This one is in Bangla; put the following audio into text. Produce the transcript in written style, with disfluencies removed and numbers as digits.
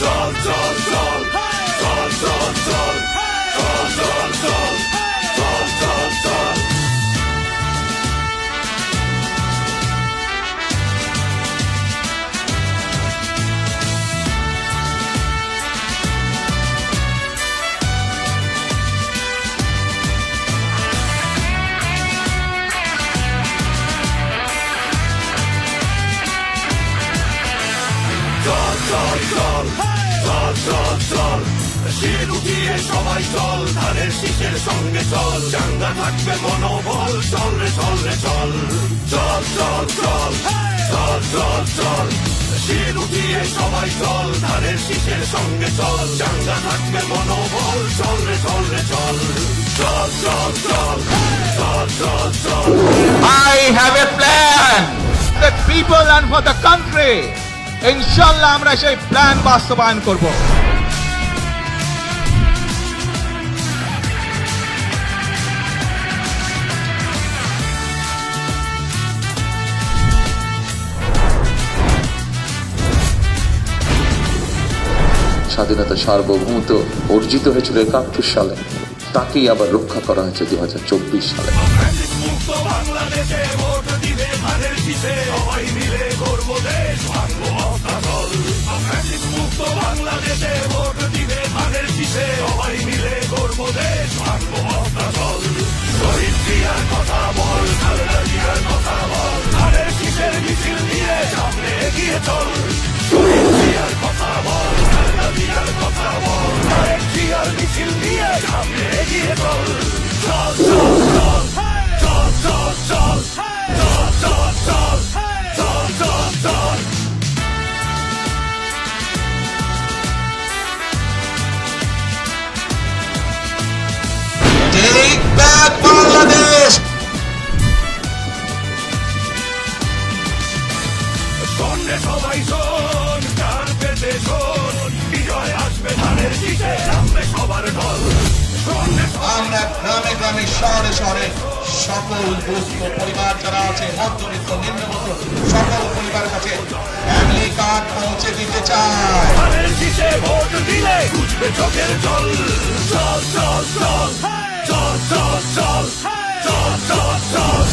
চল চল চল চল চল চল চল চল চল চল চল চল শির উঠিয়ে সবাই চল, ধানের শীষের সঙ্গে চল, চাঙ্গা থাকবে মনোবল, চল রে চল রে চল চল চল চল চল চল চল শির উঠিয়ে সবাই চল, ধানের শীষের সঙ্গে চল, চাঙ্গা থাকবে মনোবল, চল রে চল রে চল চল চল চল চল চল চল। I have a plan, the people and for the country. ইনশাআল্লাহ আমরা সেই প্ল্যান বাস্তবায়ন করব। স্বাধীনতা সার্বভৌমত্ব অর্জিত হয়েছিল ৭১ সালে, তাকেই আবার রক্ষা করা হয়েছে ২০২৪ সালে। মুক্ত বাংলাদেশে ভোট দিবে ধানের শীষে, সবাই মিলে গর্ব দেশ ভাঙবো অস্তাচল। মুক্ত বাংলাদেশে ভোট দিবে ধানের শীষে, সবাই মিলে গর্ব দেশ ভাঙবো অস্তাচল। শহীদ জিয়ার কথা বল, খালেদা জিয়ার কথা বল, ধানের শীষের মিছিল নিয়ে সামনে এগিয়ে চল। শহীদ জিয়ার কথা বল, খালেদা জিয়ার কথা বল, ধানের জিয়ার মিছিল নিয়ে সামনে এগিয়ে চল চল চল চল চল চল চল চল চল চল চল চল চল। Take back Bangladesh! শোনে সবাই শোন, কান পেতে শোন, বিজয় আসবে ধানের শীষে, নামবে সবার ঢল। আমরা গ্রামে গ্রামে শহরে শহরে সকল দুস্থ পরিবার যারা আছে, মধ্যবিত্ত নিম্নবিত্ত সকল পরিবারের কাছে ফ্যামিলি কার্ড পৌঁছে দিতে চাই। ধানের শীষে ভোট দিলে বুঝবে চোখের জল, চল চল চল চল চল চল চল চল চল।